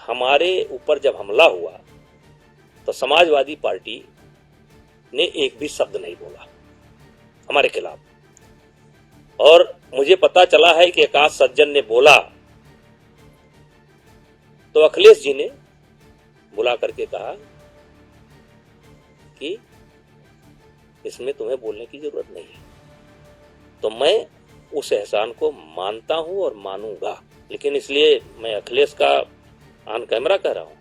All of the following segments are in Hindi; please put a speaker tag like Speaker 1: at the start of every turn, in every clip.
Speaker 1: हमारे ऊपर जब हमला हुआ तो समाजवादी पार्टी ने एक भी शब्द नहीं बोला हमारे खिलाफ, और मुझे पता चला है कि आकाश सज्जन ने बोला तो अखिलेश जी ने बुला करके कहा कि इसमें तुम्हें बोलने की जरूरत नहीं है। तो मैं उस एहसान को मानता हूं और मानूंगा, लेकिन इसलिए मैं अखिलेश का ऑन कैमरा कह रहा हूं,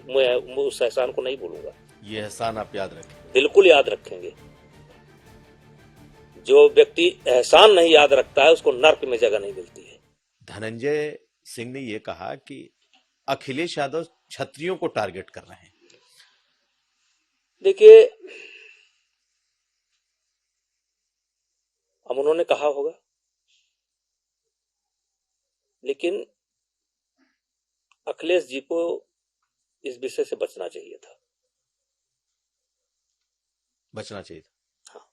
Speaker 1: मैं उस एहसान को नहीं भूलूंगा।
Speaker 2: ये एहसान आप याद रखें,
Speaker 1: बिल्कुल याद रखेंगे। जो व्यक्ति एहसान नहीं याद रखता है उसको नर्क में जगह नहीं मिलती है।
Speaker 2: धनंजय सिंह ने यह कहा कि अखिलेश यादव छत्रियों को टारगेट कर रहे हैं।
Speaker 1: देखिए, अब उन्होंने कहा होगा, लेकिन अखिलेश जी को इस विषय से बचना चाहिए था।
Speaker 2: बचना चाहिए था,
Speaker 1: हाँ,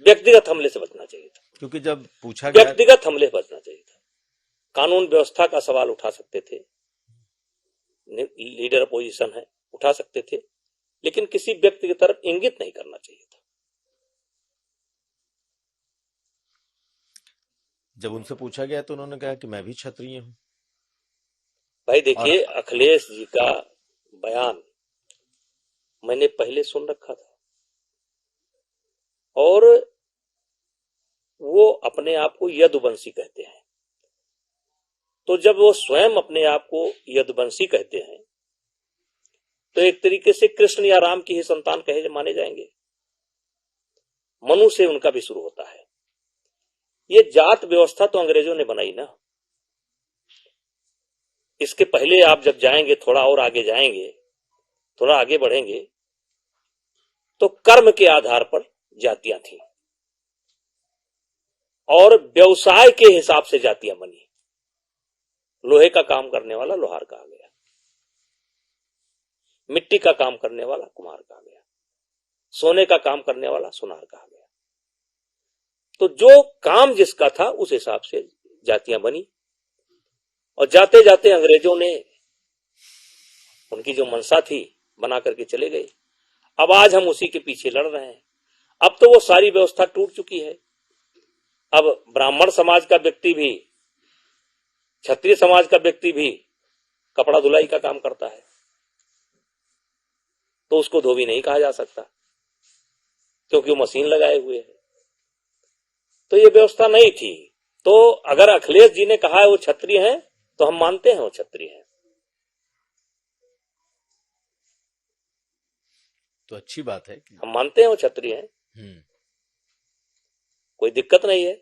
Speaker 1: व्यक्तिगत हमले से बचना चाहिए था,
Speaker 2: क्योंकि जब पूछा गया
Speaker 1: व्यक्तिगत हमले से बचना चाहिए था। कानून व्यवस्था का सवाल उठा सकते थे, लीडर अपोजिशन है, उठा सकते थे, लेकिन किसी व्यक्ति की तरफ इंगित नहीं करना चाहिए था।
Speaker 2: जब उनसे पूछा गया तो उन्होंने कहा कि मैं भी क्षत्रिय हूं।
Speaker 1: भाई देखिए, अखिलेश जी का बयान मैंने पहले सुन रखा था, और वो अपने आप को यदुवंशी कहते हैं। तो जब वो स्वयं अपने आप को यदुवंशी कहते हैं तो एक तरीके से कृष्ण या राम की ही संतान कहे माने जाएंगे। मनु से उनका भी शुरू होता है। ये जात व्यवस्था तो अंग्रेजों ने बनाई ना। इसके पहले आप जब जाएंगे, थोड़ा और आगे जाएंगे, थोड़ा आगे बढ़ेंगे, तो कर्म के आधार पर जातियां थी और व्यवसाय के हिसाब से जातियां बनी। लोहे का काम करने वाला लोहार कहा गया, मिट्टी का काम करने वाला कुम्हार कहा गया, सोने का काम करने वाला सुनार कहा गया। तो जो काम जिसका था उस हिसाब से जातियां बनी, और जाते जाते अंग्रेजों ने उनकी जो मंशा थी बना करके चले गए। अब आज हम उसी के पीछे लड़ रहे हैं। अब तो वो सारी व्यवस्था टूट चुकी है। अब ब्राह्मण समाज का व्यक्ति भी, क्षत्रिय समाज का व्यक्ति भी कपड़ा धुलाई का काम करता है, तो उसको धोबी नहीं कहा जा सकता, क्योंकि वो मशीन लगाए हुए है। तो ये व्यवस्था नहीं थी। तो अगर अखिलेश जी ने कहा है वो क्षत्रिय हैं, तो हम मानते हैं वो क्षत्रिय हैं।
Speaker 2: तो अच्छी बात है कि
Speaker 1: हम मानते हैं वो क्षत्रिय हैं, कोई दिक्कत नहीं है।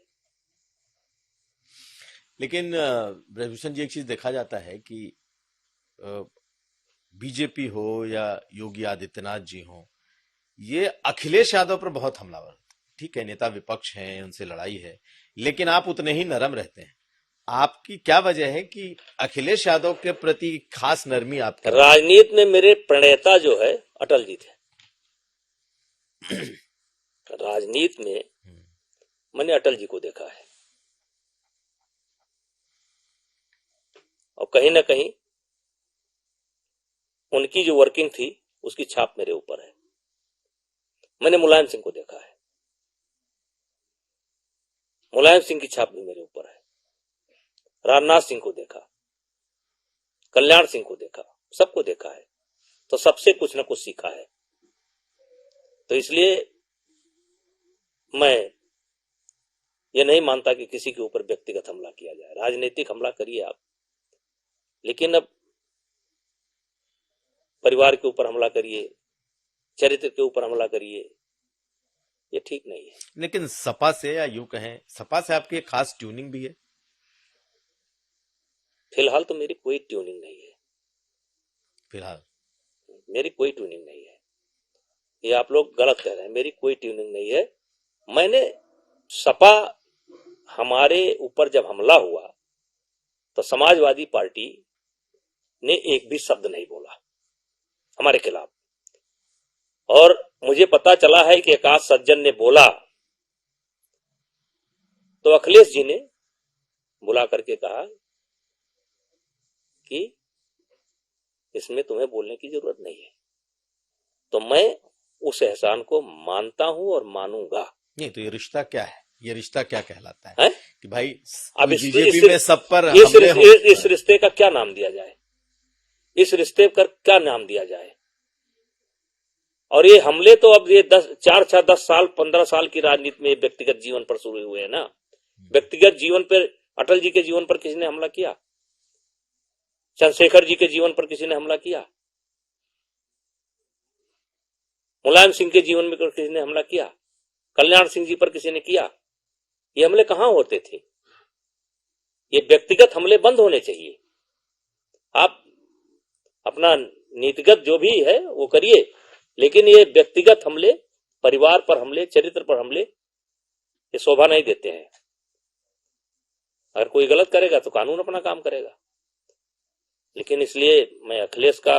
Speaker 2: लेकिन ब्रजभूषण जी, एक चीज देखा जाता है कि बीजेपी हो या योगी आदित्यनाथ जी हो, ये अखिलेश यादव पर बहुत हमलावर। ठीक है, नेता विपक्ष हैं, उनसे लड़ाई है, लेकिन आप उतने ही नरम रहते हैं। आपकी क्या वजह है कि अखिलेश यादव के प्रति खास नरमी आपकी?
Speaker 1: राजनीति में मेरे प्रणेता जो है अटल जी थे। राजनीति में मैंने अटल जी को देखा है, और कहीं ना कहीं उनकी जो वर्किंग थी उसकी छाप मेरे ऊपर है। मैंने मुलायम सिंह को देखा है, मुलायम सिंह की छाप भी मेरे ऊपर है। राजनाथ सिंह को देखा, कल्याण सिंह को देखा, सबको देखा है, तो सबसे कुछ न कुछ सीखा है। तो इसलिए मैं ये नहीं मानता कि किसी के ऊपर व्यक्तिगत हमला किया जाए। राजनीतिक हमला करिए आप, लेकिन अब परिवार के ऊपर हमला करिए, चरित्र के ऊपर हमला करिए, ये ठीक नहीं है।
Speaker 2: लेकिन सपा से, या यूं कहें सपा से आपकी एक खास ट्यूनिंग भी है?
Speaker 1: फिलहाल तो मेरी कोई ट्यूनिंग नहीं है।
Speaker 2: फिलहाल
Speaker 1: मेरी कोई ट्यूनिंग नहीं है, ये आप लोग गलत कह रहे हैं। मेरी कोई ट्यूनिंग नहीं है। मैंने सपा, हमारे ऊपर जब हमला हुआ तो समाजवादी पार्टी ने एक भी शब्द नहीं बोला हमारे खिलाफ, और मुझे पता चला है कि आकाश सज्जन ने बोला तो अखिलेश जी ने बुला करके कहा कि इसमें तुम्हें बोलने की जरूरत नहीं है। तो मैं उस एहसान को मानता हूं और मानूंगा।
Speaker 2: नहीं तो ये रिश्ता क्या है, ये रिश्ता क्या कहलाता
Speaker 1: है?
Speaker 2: कि भाई
Speaker 1: अब
Speaker 2: बीजेपी में सब पर हमले हो,
Speaker 1: इस रिश्ते का क्या नाम दिया जाए, इस रिश्ते का क्या नाम दिया जाए? और ये हमले तो अब ये 10 साल 15 साल की राजनीति में व्यक्तिगत जीवन पर शुरू हुए हैं ना। व्यक्तिगत जीवन पर अटल जी के जीवन पर किसी ने हमला किया? चंद्रशेखर जी के जीवन पर किसी ने हमला किया? मुलायम सिंह के जीवन में किसी ने हमला किया? कल्याण सिंह जी पर किसी ने किया? ये हमले कहां होते थे? ये व्यक्तिगत हमले बंद होने चाहिए। आप अपना नीतिगत जो भी है वो करिए, लेकिन ये व्यक्तिगत हमले, परिवार पर हमले, चरित्र पर हमले, ये शोभा नहीं देते हैं। अगर कोई गलत करेगा तो कानून अपना काम करेगा। लेकिन इसलिए मैं अखिलेश का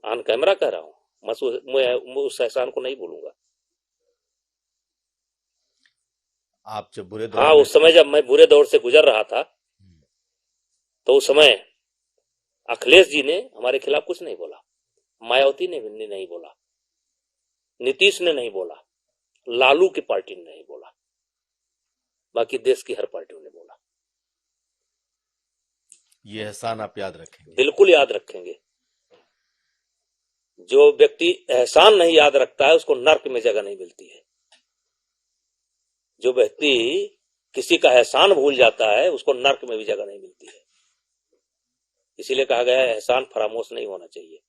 Speaker 1: ऑन कैमरा कह रहा हूं, मैं उस एहसान को नहीं भूलूंगा।
Speaker 2: आप जब बुरे दौर
Speaker 1: हाँ, उस समय जब मैं बुरे दौर से गुजर रहा था तो उस समय अखिलेश जी ने हमारे खिलाफ कुछ नहीं बोला, मायावती ने भी नहीं बोला, नीतीश ने नहीं बोला, लालू की पार्टी ने नहीं बोला, बाकी देश की हर पार्टियों ने बोला।
Speaker 2: ये एहसान आप याद रखेंगे?
Speaker 1: बिल्कुल याद रखेंगे। जो व्यक्ति एहसान नहीं याद रखता है उसको नर्क में जगह नहीं मिलती है। जो व्यक्ति किसी का एहसान भूल जाता है उसको नर्क में भी जगह नहीं मिलती है। इसीलिए कहा गया है एहसान फरामोश नहीं होना चाहिए।